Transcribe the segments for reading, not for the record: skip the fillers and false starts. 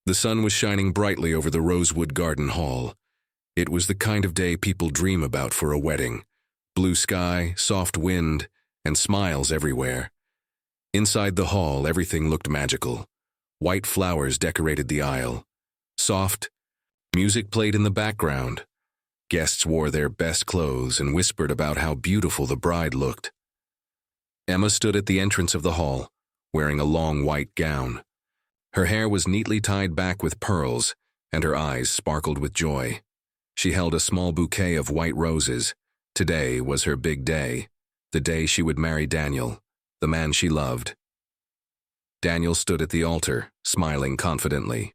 The sun was shining brightly over the rosewood garden hall. It was the kind of day people dream about for a wedding. Blue sky, soft wind, and smiles everywhere. Inside the hall, everything looked magical. White flowers decorated the aisle. Soft music played in the background. Guests wore their best clothes and whispered about how beautiful the bride looked. Emma stood at the entrance of the hall, wearing a long white gown. Her hair was neatly tied back with pearls, and her eyes sparkled with joy. She held a small bouquet of white roses. Today was her big day, the day she would marry Daniel, the man she loved. Daniel stood at the altar, smiling confidently.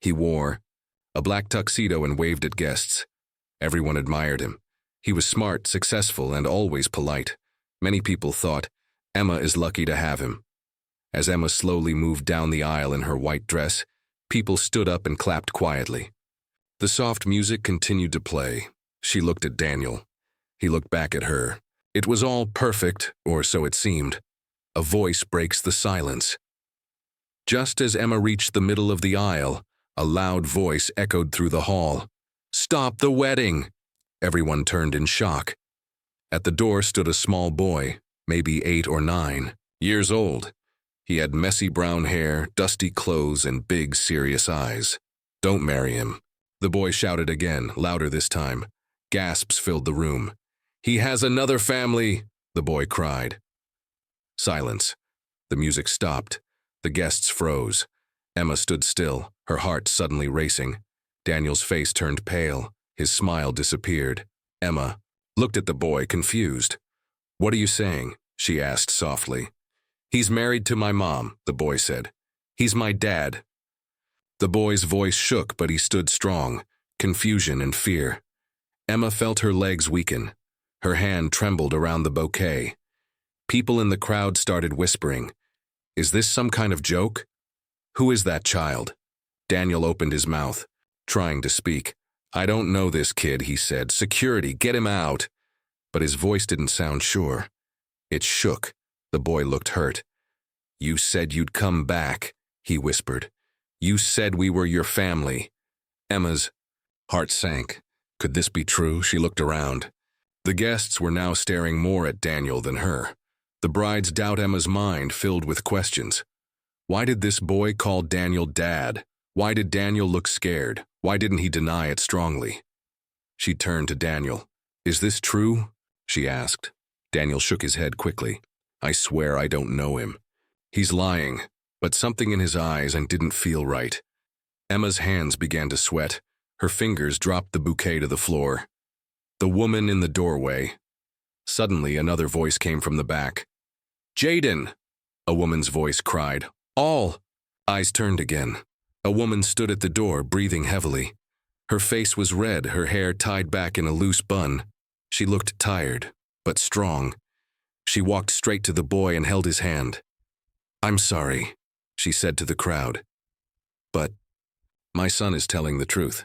He wore a black tuxedo and waved at guests. Everyone admired him. He was smart, successful, and always polite. Many people thought, Emma is lucky to have him. As Emma slowly moved down the aisle in her white dress, people stood up and clapped quietly. The soft music continued to play. She looked at Daniel. He looked back at her. It was all perfect, or so it seemed. A voice breaks the silence. Just as Emma reached the middle of the aisle, a loud voice echoed through the hall. "Stop the wedding!" Everyone turned in shock. At the door stood a small boy, maybe 8 or 9 years old. He had messy brown hair, dusty clothes, and big, serious eyes. "Don't marry him," the boy shouted again, louder this time. Gasps filled the room. "He has another family," the boy cried. Silence. The music stopped. The guests froze. Emma stood still, her heart suddenly racing. Daniel's face turned pale. His smile disappeared. Emma looked at the boy, confused. "What are you saying?" she asked softly. "He's married to my mom," the boy said. "He's my dad." The boy's voice shook, but he stood strong, confusion and fear. Emma felt her legs weaken. Her hand trembled around the bouquet. People in the crowd started whispering, "Is this some kind of joke? Who is that child?" Daniel opened his mouth, trying to speak. "I don't know this kid," he said. "Security, get him out." But his voice didn't sound sure. It shook. The boy looked hurt. "You said you'd come back," he whispered. "You said we were your family." Emma's heart sank. Could this be true? She looked around. The guests were now staring more at Daniel than her. The bride's doubt Emma's mind filled with questions. Why did this boy call Daniel Dad? Why did Daniel look scared? Why didn't he deny it strongly? She turned to Daniel. "Is this true?" she asked. Daniel shook his head quickly. "I swear I don't know him. He's lying, but something in his eyes and didn't feel right." Emma's hands began to sweat. Her fingers dropped the bouquet to the floor. The woman in the doorway. Suddenly, another voice came from the back. "Jaden!" a woman's voice cried. "All!" Eyes turned again. A woman stood at the door, breathing heavily. Her face was red, her hair tied back in a loose bun. She looked tired, but strong. She walked straight to the boy and held his hand. "I'm sorry," she said to the crowd. "But my son is telling the truth."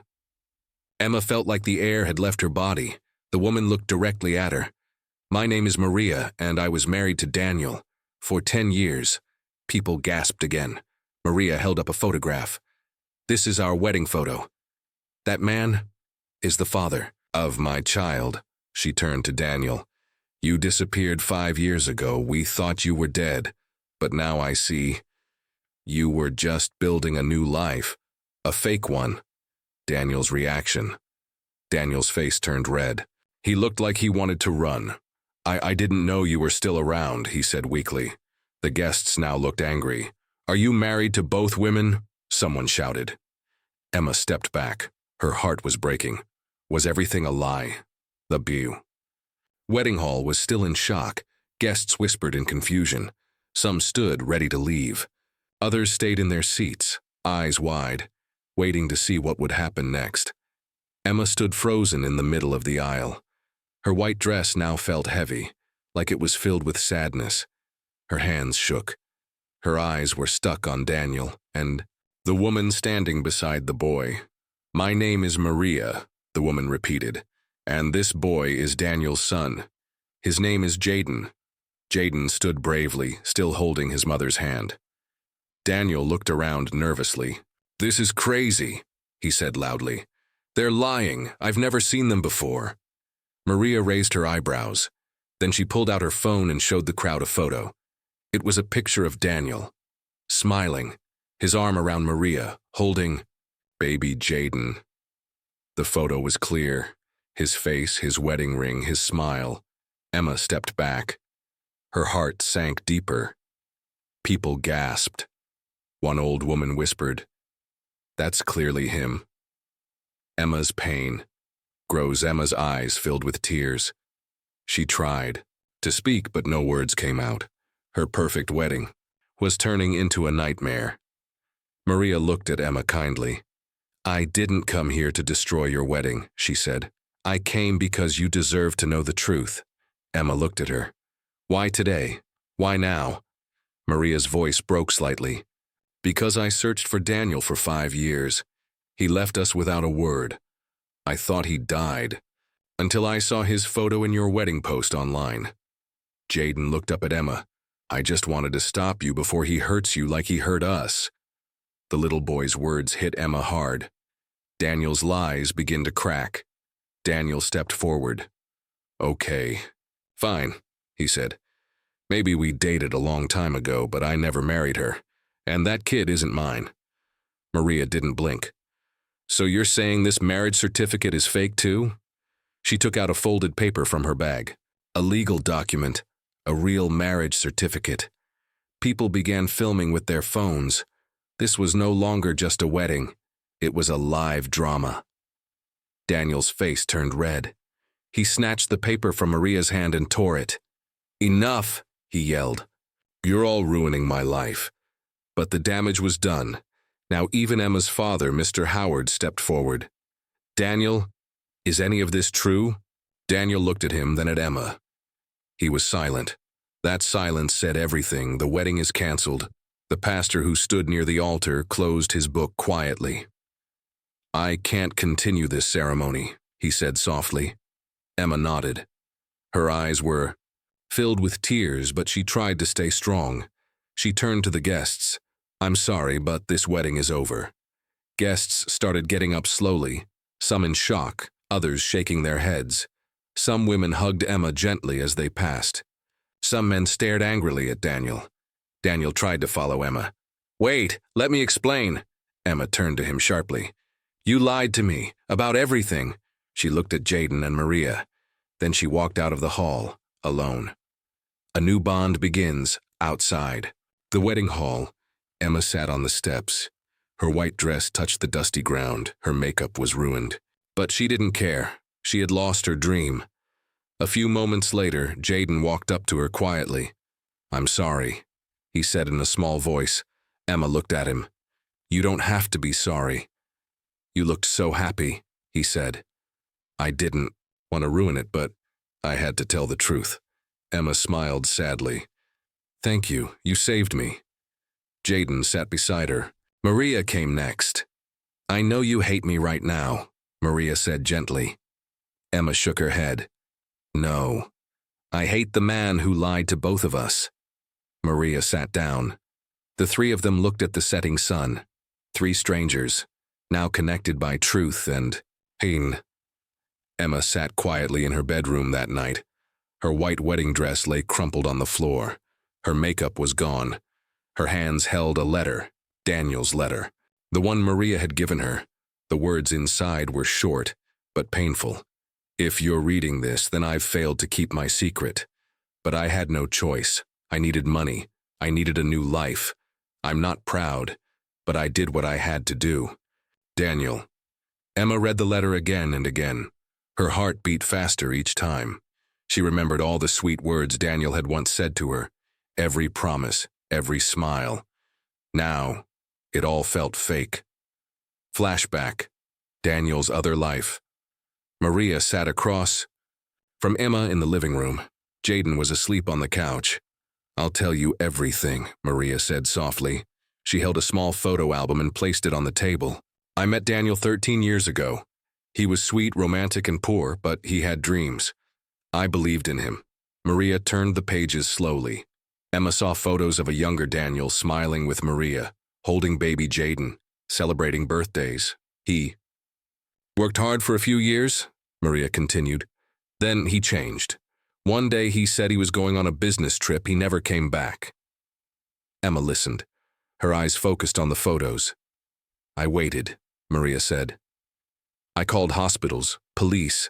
Emma felt like the air had left her body. The woman looked directly at her. "My name is Maria, and I was married to Daniel. For 10 years. People gasped again. Maria held up a photograph. "This is our wedding photo. That man is the father of my child." She turned to Daniel. "You disappeared 5 years ago. We thought you were dead. But now I see. You were just building a new life. A fake one." Daniel's reaction. Daniel's face turned red. He looked like he wanted to run. I didn't know you were still around," he said weakly. The guests now looked angry. "Are you married to both women?" someone shouted. Emma stepped back. Her heart was breaking. Was everything a lie? The wedding hall was still in shock. Guests whispered in confusion. Some stood ready to leave. Others stayed in their seats, eyes wide, waiting to see what would happen next. Emma stood frozen in the middle of the aisle. Her white dress now felt heavy, like it was filled with sadness. Her hands shook. Her eyes were stuck on Daniel and the woman standing beside the boy. "My name is Maria," the woman repeated, "and this boy is Daniel's son. His name is Jaden." Jaden stood bravely, still holding his mother's hand. Daniel looked around nervously. "This is crazy," he said loudly. "They're lying. I've never seen them before." Maria raised her eyebrows. Then she pulled out her phone and showed the crowd a photo. It was a picture of Daniel, smiling, his arm around Maria, holding baby Jaden. The photo was clear. His face, his wedding ring, his smile. Emma stepped back. Her heart sank deeper. People gasped. One old woman whispered, "That's clearly him." Emma's pain. Emma's eyes filled with tears. She tried to speak, but no words came out. Her perfect wedding was turning into a nightmare. Maria looked at Emma kindly. "I didn't come here to destroy your wedding," she said. "I came because you deserve to know the truth." Emma looked at her. "Why today? Why now?" Maria's voice broke slightly. "Because I searched for Daniel for 5 years. He left us without a word. I thought he died, until I saw his photo in your wedding post online." Jaden looked up at Emma. "I just wanted to stop you before he hurts you like he hurt us." The little boy's words hit Emma hard. Daniel's lies began to crack. Daniel stepped forward. "Okay, fine," he said. "Maybe we dated a long time ago, but I never married her, and that kid isn't mine." Maria didn't blink. "So you're saying this marriage certificate is fake too?" She took out a folded paper from her bag. A legal document, a real marriage certificate. People began filming with their phones. This was no longer just a wedding. It was a live drama. Daniel's face turned red. He snatched the paper from Maria's hand and tore it. "Enough," he yelled. "You're all ruining my life." But the damage was done. Now even Emma's father, Mr. Howard, stepped forward. "Daniel, is any of this true?" Daniel looked at him, then at Emma. He was silent. That silence said everything. The wedding is canceled. The pastor who stood near the altar closed his book quietly. "I can't continue this ceremony," he said softly. Emma nodded. Her eyes were filled with tears, but she tried to stay strong. She turned to the guests. "I'm sorry, but this wedding is over." Guests started getting up slowly, some in shock, others shaking their heads. Some women hugged Emma gently as they passed. Some men stared angrily at Daniel. Daniel tried to follow Emma. "Wait, let me explain." Emma turned to him sharply. "You lied to me about everything." She looked at Jaden and Maria. Then she walked out of the hall, alone. A new bond begins outside. The wedding hall. Emma sat on the steps. Her white dress touched the dusty ground. Her makeup was ruined. But she didn't care. She had lost her dream. A few moments later, Jaden walked up to her quietly. "I'm sorry," he said in a small voice. Emma looked at him. "You don't have to be sorry." "You looked so happy," he said. "I didn't want to ruin it, but I had to tell the truth." Emma smiled sadly. "Thank you. You saved me." Jaden sat beside her. Maria came next. "I know you hate me right now," Maria said gently. Emma shook her head. "No. I hate the man who lied to both of us." Maria sat down. The three of them looked at the setting sun. 3 strangers, now connected by truth and pain. Emma sat quietly in her bedroom that night. Her white wedding dress lay crumpled on the floor. Her makeup was gone. Her hands held a letter, Daniel's letter, the one Maria had given her. The words inside were short, but painful. "If you're reading this, then I've failed to keep my secret. But I had no choice. I needed money. I needed a new life. I'm not proud, but I did what I had to do. Daniel." Emma read the letter again and again. Her heart beat faster each time. She remembered all the sweet words Daniel had once said to her, every promise, every smile. Now, it all felt fake. Flashback. Daniel's other life. Maria sat across from Emma in the living room. Jaden was asleep on the couch. "I'll tell you everything," Maria said softly. She held a small photo album and placed it on the table. "I met Daniel 13 years ago. He was sweet, romantic, and poor, but he had dreams. I believed in him." Maria turned the pages slowly. Emma saw photos of a younger Daniel smiling with Maria, holding baby Jaden. celebrating birthdays. He worked hard for a few years, Maria continued. Then he changed. One day he said he was going on a business trip. He never came back. Emma listened, her eyes focused on the photos. I waited, Maria said. I called hospitals, police,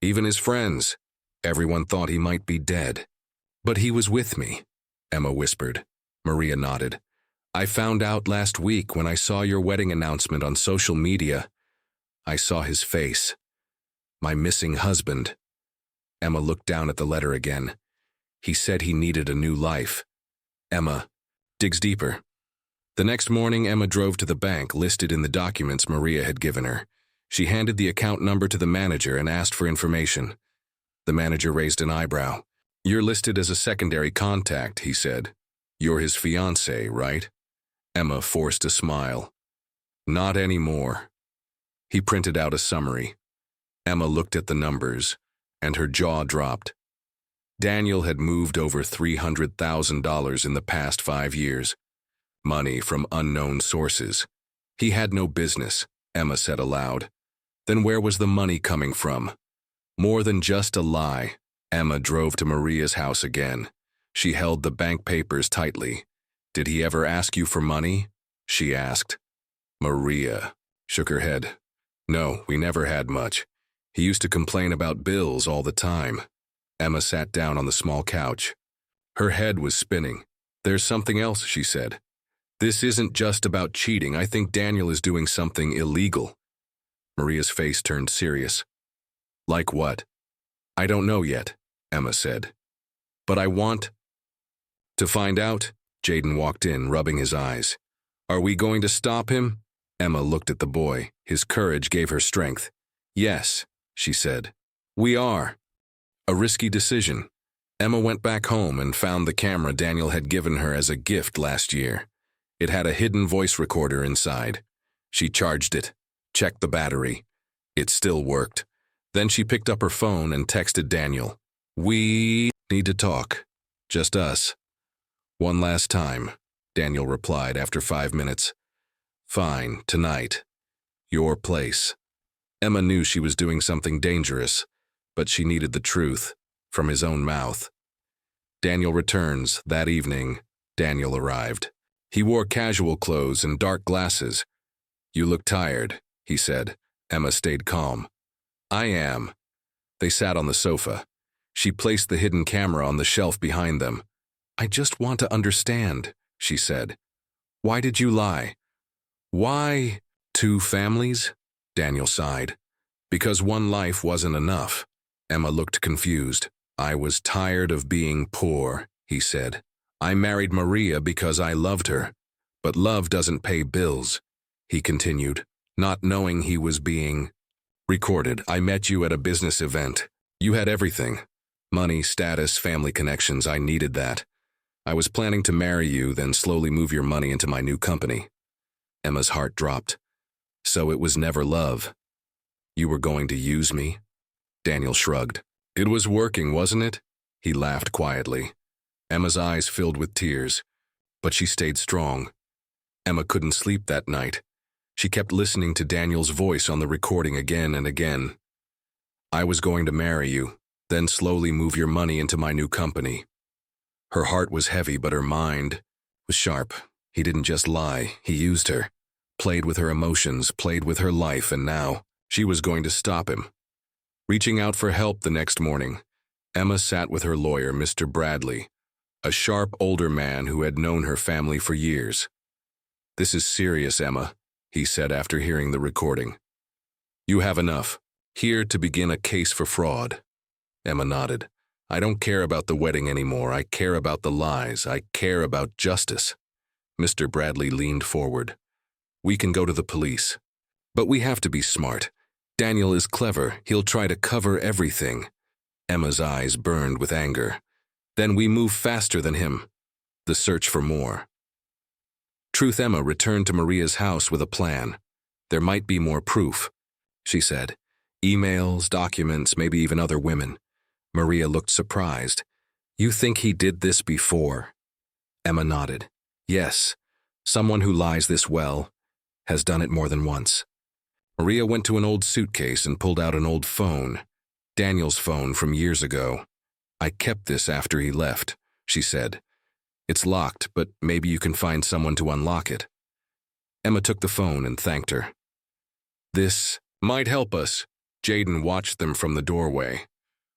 even his friends. Everyone thought he might be dead. But he was with me, Emma whispered. Maria nodded. I found out last week when I saw your wedding announcement on social media. I saw his face. My missing husband. Emma looked down at the letter again. He said he needed a new life. Emma digs deeper. The next morning, Emma drove to the bank listed in the documents Maria had given her. She handed the account number to the manager and asked for information. The manager raised an eyebrow. You're listed as a secondary contact, he said. You're his fiancée, right? Emma forced a smile. Not anymore. He printed out a summary. Emma looked at the numbers, and her jaw dropped. Daniel had moved over $300,000 in the past 5 years. Money from unknown sources. He had no business, Emma said aloud. Then where was the money coming from? More than just a lie. Emma drove to Maria's house again. She held the bank papers tightly. Did he ever ask you for money? She asked. Maria shook her head. No, we never had much. He used to complain about bills all the time. Emma sat down on the small couch. Her head was spinning. There's something else, she said. This isn't just about cheating. I think Daniel is doing something illegal. Maria's face turned serious. Like what? I don't know yet, Emma said. But I want to find out. Jaden walked in, rubbing his eyes. Are we going to stop him? Emma looked at the boy. His courage gave her strength. Yes, she said. We are. A risky decision. Emma went back home and found the camera Daniel had given her as a gift last year. It had a hidden voice recorder inside. She charged it, checked the battery. It still worked. Then she picked up her phone and texted Daniel. We need to talk. Just us. One last time, Daniel replied after 5 minutes. Fine, tonight. Your place. Emma knew she was doing something dangerous, but she needed the truth from his own mouth. Daniel returns. That evening, Daniel arrived. He wore casual clothes and dark glasses. You look tired, he said. Emma stayed calm. I am. They sat on the sofa. She placed the hidden camera on the shelf behind them. I just want to understand, she said. Why did you lie? Why 2 families? Daniel sighed. Because one life wasn't enough. Emma looked confused. I was tired of being poor, he said. I married Maria because I loved her. But love doesn't pay bills, he continued, not knowing he was being recorded. I met you at a business event. You had everything. Money, status, family connections. I needed that. I was planning to marry you, then slowly move your money into my new company. Emma's heart dropped. So it was never love. You were going to use me? Daniel shrugged. It was working, wasn't it? He laughed quietly. Emma's eyes filled with tears, but she stayed strong. Emma couldn't sleep that night. She kept listening to Daniel's voice on the recording again and again. I was going to marry you, then slowly move your money into my new company. Her heart was heavy, but her mind was sharp. He didn't just lie, he used her. Played with her emotions, played with her life, and now she was going to stop him. Reaching out for help the next morning, Emma sat with her lawyer, Mr. Bradley, a sharp older man who had known her family for years. This is serious, Emma, he said after hearing the recording. You have enough. Here to begin a case for fraud. Emma nodded. I don't care about the wedding anymore. I care about the lies. I care about justice. Mr. Bradley leaned forward. We can go to the police. But we have to be smart. Daniel is clever. He'll try to cover everything. Emma's eyes burned with anger. Then we move faster than him. The search for more. Truth Emma returned to Maria's house with a plan. There might be more proof, she said. Emails, documents, maybe even other women. Maria looked surprised. You think he did this before? Emma nodded. Yes, someone who lies this well has done it more than once. Maria went to an old suitcase and pulled out an old phone, Daniel's phone from years ago. I kept this after he left, she said. It's locked, but maybe you can find someone to unlock it. Emma took the phone and thanked her. This might help us. Jaden watched them from the doorway.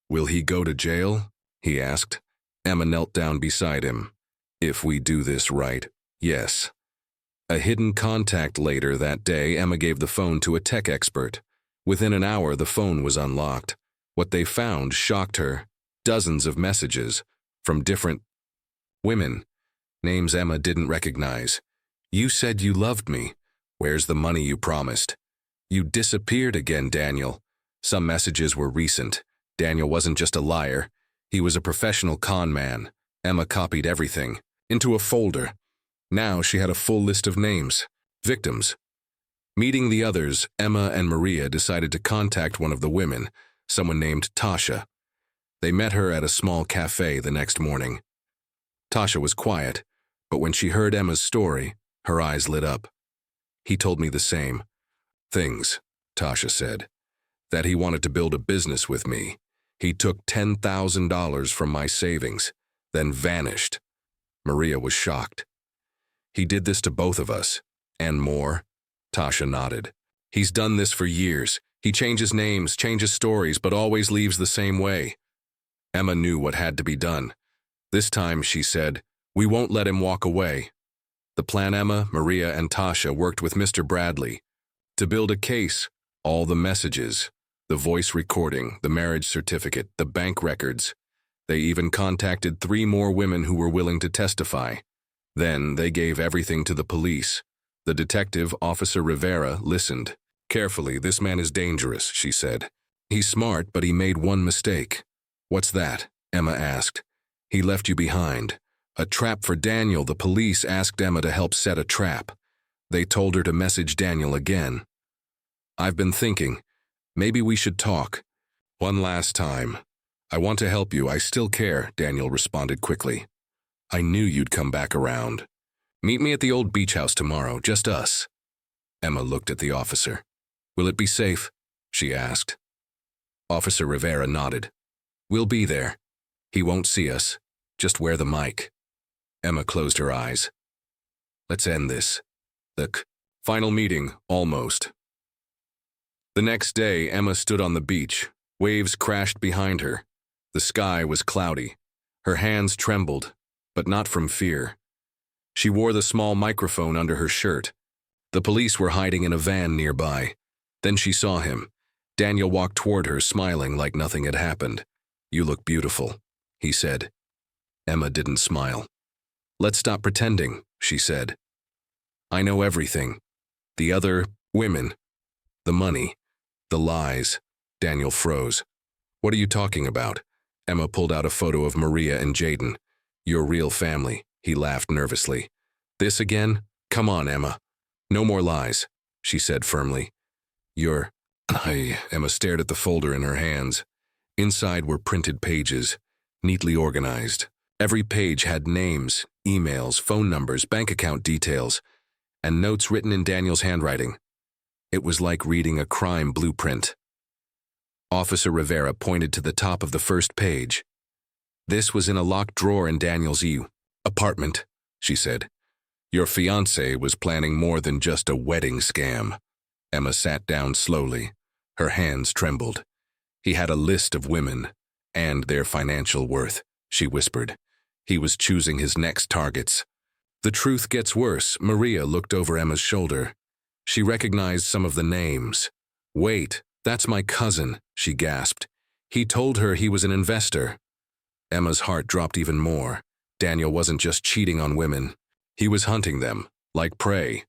Will he go to jail? He asked. Emma knelt down beside him. If we do this right, yes. A hidden contact later that day, Emma gave the phone to a tech expert. Within an hour, the phone was unlocked. What they found shocked her. Dozens of messages from different women, names Emma didn't recognize. You said you loved me. Where's the money you promised? You disappeared again, Daniel. Some messages were recent. Daniel wasn't just a liar. He was a professional con man. Emma copied everything into a folder. Now she had a full list of names, victims. Meeting the others, Emma and Maria decided to contact one of the women, someone named Tasha. They met her at a small cafe the next morning. Tasha was quiet, but when she heard Emma's story, her eyes lit up. He told me the same things, Tasha said, that he wanted to build a business with me. He took $10,000 from my savings, then vanished. Maria was shocked. He did this to both of us, and more. Tasha nodded. He's done this for years. He changes names, changes stories, but always leaves the same way. Emma knew what had to be done. This time, she said, we won't let him walk away. The plan Emma, Maria, and Tasha worked with Mr. Bradley to build a case, all the messages, the voice recording, the marriage certificate, the bank records. They even contacted 3 more women who were willing to testify. Then they gave everything to the police. The detective, Officer Rivera, listened. Carefully, this man is dangerous, she said. He's smart, but he made one mistake. What's that? Emma asked. He left you behind. A trap for Daniel. The police asked Emma to help set a trap. They told her to message Daniel again. I've been thinking, maybe we should talk. One last time. I want to help you. I still care, Daniel responded quickly. I knew you'd come back around. Meet me at the old beach house tomorrow, just us. Emma looked at the officer. Will it be safe? She asked. Officer Rivera nodded. We'll be there. He won't see us. Just wear the mic. Emma closed her eyes. Let's end this. The final meeting, almost. The next day, Emma stood on the beach. Waves crashed behind her. The sky was cloudy. Her hands trembled, but not from fear. She wore the small microphone under her shirt. The police were hiding in a van nearby. Then she saw him. Daniel walked toward her, smiling like nothing had happened. You look beautiful, he said. Emma didn't smile. Let's stop pretending, she said. I know everything. The other women. The money. The lies. Daniel froze. What are you talking about? Emma pulled out a photo of Maria and Jaden. Your real family, he laughed nervously. This again? Come on, Emma. No more lies, she said firmly. Emma stared at the folder in her hands. Inside were printed pages, neatly organized. Every page had names, emails, phone numbers, bank account details, and notes written in Daniel's handwriting. It was like reading a crime blueprint. Officer Rivera pointed to the top of the first page. This was in a locked drawer in Daniel's apartment, she said. Your fiancé was planning more than just a wedding scam. Emma sat down slowly. Her hands trembled. He had a list of women and their financial worth, she whispered. He was choosing his next targets. The truth gets worse. Maria looked over Emma's shoulder. She recognized some of the names. Wait, that's my cousin, she gasped. He told her he was an investor. Emma's heart dropped even more. Daniel wasn't just cheating on women. He was hunting them, like prey.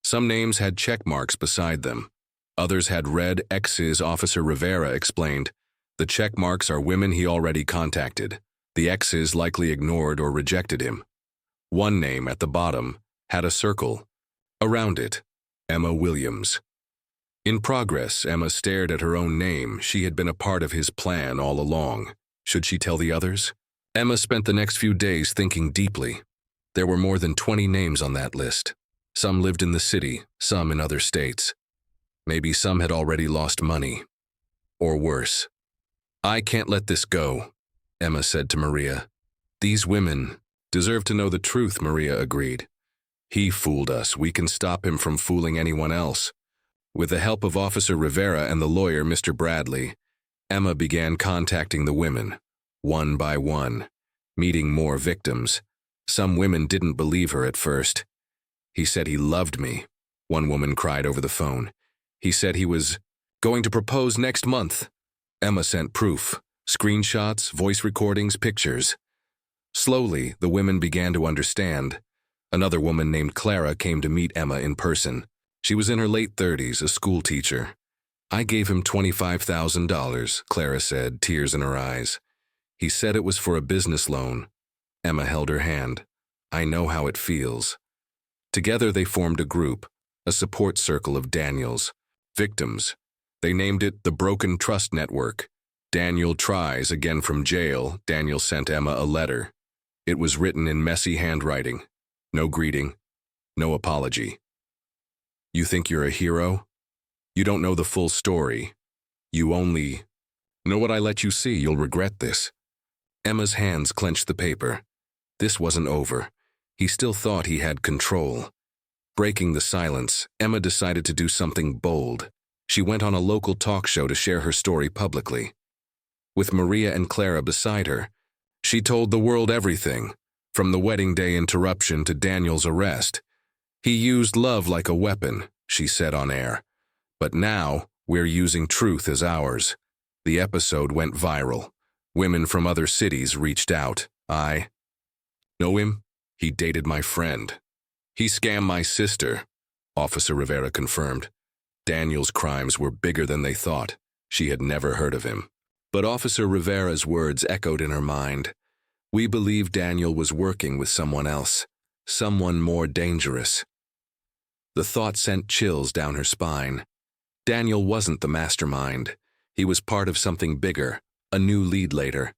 Some names had check marks beside them. Others had red X's. Officer Rivera explained. The check marks are women he already contacted. The X's likely ignored or rejected him. One name at the bottom had a circle. Around it, Emma Williams. In progress, Emma stared at her own name. She had been a part of his plan all along. Should she tell the others? Emma spent the next few days thinking deeply. There were more than 20 names on that list. Some lived in the city, some in other states. Maybe some had already lost money. Or worse. "I can't let this go," Emma said to Maria. "These women deserve to know the truth," Maria agreed. "He fooled us. We can stop him from fooling anyone else." With the help of Officer Rivera and the lawyer, Mr. Bradley, Emma began contacting the women, one by one, meeting more victims. Some women didn't believe her at first. "He said he loved me," one woman cried over the phone. "He said he was going to propose next month." Emma sent proof, screenshots, voice recordings, pictures. Slowly, the women began to understand. Another woman named Clara came to meet Emma in person. She was in her late 30s, a school teacher. "I gave him $25,000, Clara said, tears in her eyes. "He said it was for a business loan." Emma held her hand. "I know how it feels." Together they formed a group, a support circle of Daniels, victims. They named it the Broken Trust Network. Daniel tries again from jail. Daniel sent Emma a letter. It was written in messy handwriting. No greeting, no apology. "You think you're a hero? You don't know the full story. You only know what I let you see. You'll regret this." Emma's hands clenched the paper. This wasn't over. He still thought he had control. Breaking the silence, Emma decided to do something bold. She went on a local talk show to share her story publicly. With Maria and Clara beside her, she told the world everything, from the wedding day interruption to Daniel's arrest. "He used love like a weapon," she said on air. "But now, we're using truth as ours." The episode went viral. Women from other cities reached out. "I know him. He dated my friend. He scammed my sister," Officer Rivera confirmed. Daniel's crimes were bigger than they thought. She had never heard of him. But Officer Rivera's words echoed in her mind. "We believe Daniel was working with someone else, someone more dangerous." The thought sent chills down her spine. Daniel wasn't the mastermind. He was part of something bigger, a new lead later.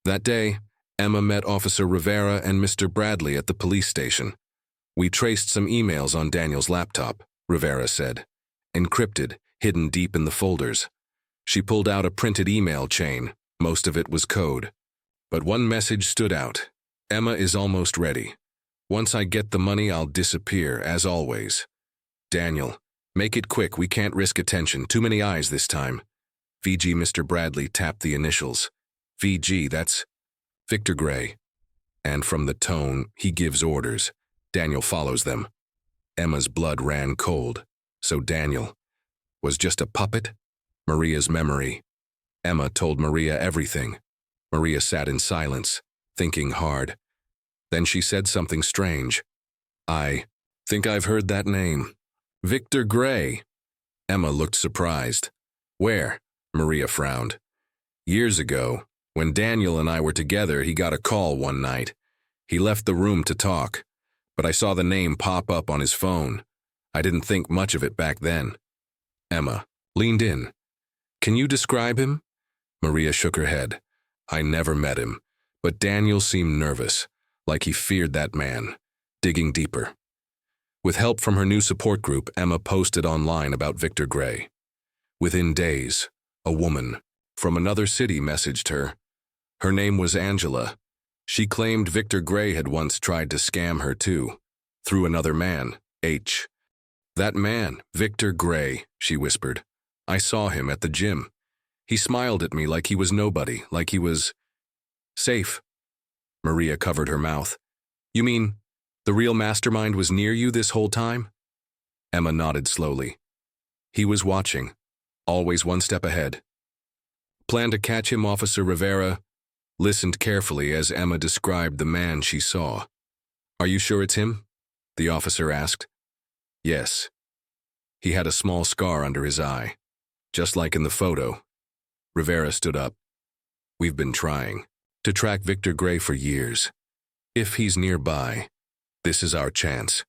That day, Emma met Officer Rivera and Mr. Bradley at the police station. "We traced some emails on Daniel's laptop," Rivera said. "Encrypted, hidden deep in the folders." She pulled out a printed email chain. Most of it was code. But one message stood out. "Emma is almost ready. Once I get the money, I'll disappear, as always. Daniel, make it quick. We can't risk attention. Too many eyes this time." VG. Mr. Bradley tapped the initials. "VG, that's Victor Gray." And from the tone, he gives orders. Daniel follows them. Emma's blood ran cold. So Daniel was just a puppet? Maria's memory. Emma told Maria everything. Maria sat in silence, thinking hard. Then she said something strange. "I think I've heard that name. Victor Gray." Emma looked surprised. "Where?" Maria frowned. "Years ago, when Daniel and I were together, he got a call one night. He left the room to talk, but I saw the name pop up on his phone. I didn't think much of it back then." Emma leaned in. "Can you describe him?" Maria shook her head. "I never met him, but Daniel seemed nervous, like he feared that man." Digging deeper. With help from her new support group, Emma posted online about Victor Gray. Within days, a woman from another city messaged her. Her name was Angela. She claimed Victor Gray had once tried to scam her too, through another man, H. "That man, Victor Gray," she whispered. "I saw him at the gym. He smiled at me like he was nobody, like he was safe." Maria covered her mouth. "You mean the real mastermind was near you this whole time?" Emma nodded slowly. "He was watching, always one step ahead." "Plan to catch him?" Officer Rivera listened carefully as Emma described the man she saw. "Are you sure it's him?" the officer asked. "Yes. He had a small scar under his eye, just like in the photo." Rivera stood up. "We've been trying to track Victor Gray for years. If he's nearby, this is our chance,"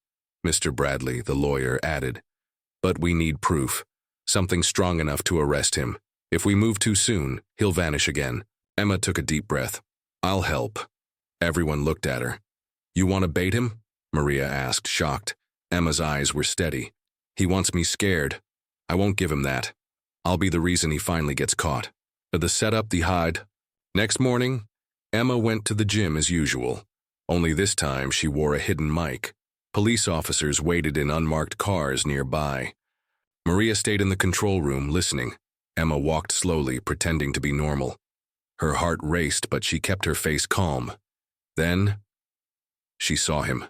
Mr. Bradley, the lawyer, added. "But we need proof, something strong enough to arrest him. If we move too soon, he'll vanish again." Emma took a deep breath. "I'll help." Everyone looked at her. "You want to bait him?" Maria asked, shocked. Emma's eyes were steady. He wants me scared. I won't give him that. I'll be the reason he finally gets caught. The setup, the hide. Next morning, Emma went to the gym as usual. Only this time she wore a hidden mic. Police officers waited in unmarked cars nearby. Maria stayed in the control room, listening. Emma walked slowly, pretending to be normal. Her heart raced, but she kept her face calm. Then, she saw him.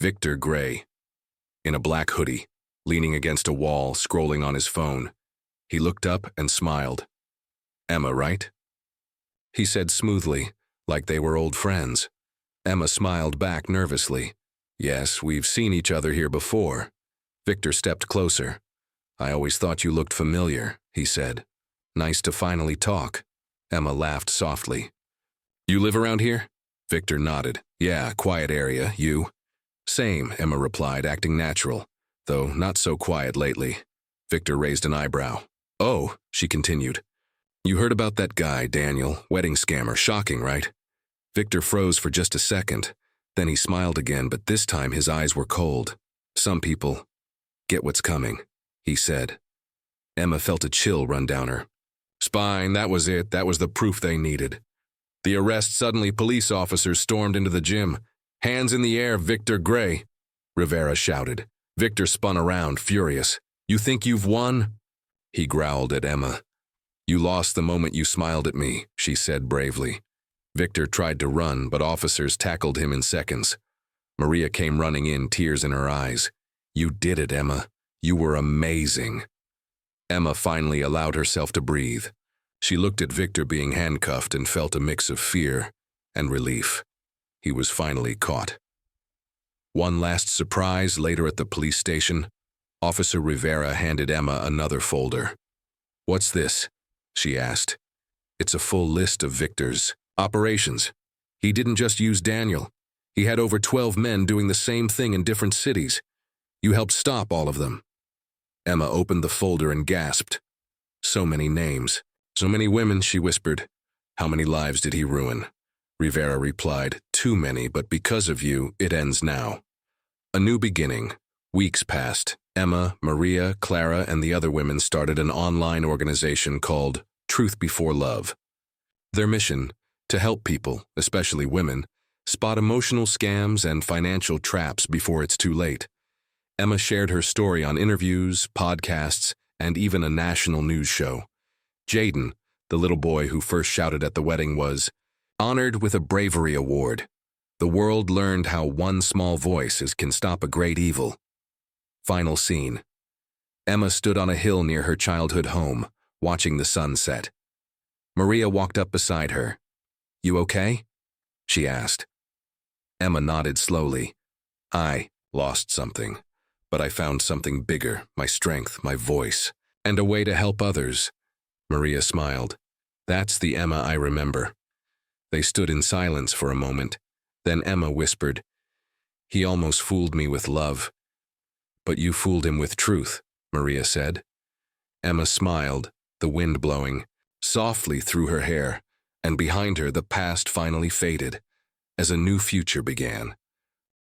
Victor Gray. In a black hoodie, leaning against a wall, scrolling on his phone. He looked up and smiled. Emma, right? He said smoothly, like they were old friends. Emma smiled back nervously. Yes, we've seen each other here before. Victor stepped closer. I always thought you looked familiar, he said. Nice to finally talk. Emma laughed softly. You live around here? Victor nodded. Yeah, quiet area. You? Same, Emma replied, acting natural, though not so quiet lately. Victor raised an eyebrow. Oh, she continued. You heard about that guy, Daniel, wedding scammer. Shocking, right? Victor froze for just a second. Then he smiled again, but this time his eyes were cold. Some people get what's coming, he said. Emma felt a chill run down her spine. That was it. That was the proof they needed. The arrest. Suddenly, police officers stormed into the gym. Hands in the air, Victor Gray, Rivera shouted. Victor spun around, furious. You think you've won? He growled at Emma. You lost the moment you smiled at me, she said bravely. Victor tried to run, but officers tackled him in seconds. Maria came running in, tears in her eyes. You did it, Emma. You were amazing. Emma finally allowed herself to breathe. She looked at Victor being handcuffed and felt a mix of fear and relief. He was finally caught. One last surprise later at the police station. Officer Rivera handed Emma another folder. What's this? She asked. It's a full list of Victor's operations. He didn't just use Daniel. He had over 12 men doing the same thing in different cities. You helped stop all of them. Emma opened the folder and gasped. So many names. So many women, she whispered. How many lives did he ruin? Rivera replied, too many, but because of you, it ends now. A new beginning. Weeks passed. Emma, Maria, Clara, and the other women started an online organization called Truth Before Love. Their mission, to help people, especially women, spot emotional scams and financial traps before it's too late. Emma shared her story on interviews, podcasts, and even a national news show. Jaden, the little boy who first shouted at the wedding, was honored with a bravery award. The world learned how one small voice can stop a great evil. Final scene. Emma stood on a hill near her childhood home, watching the sun set. Maria walked up beside her. You okay? She asked. Emma nodded slowly. I lost something, but I found something bigger, my strength, my voice, and a way to help others. Maria smiled. That's the Emma I remember. They stood in silence for a moment. Then Emma whispered, He almost fooled me with love. But you fooled him with truth, Maria said. Emma smiled, the wind blowing softly through her hair, and behind her the past finally faded as a new future began.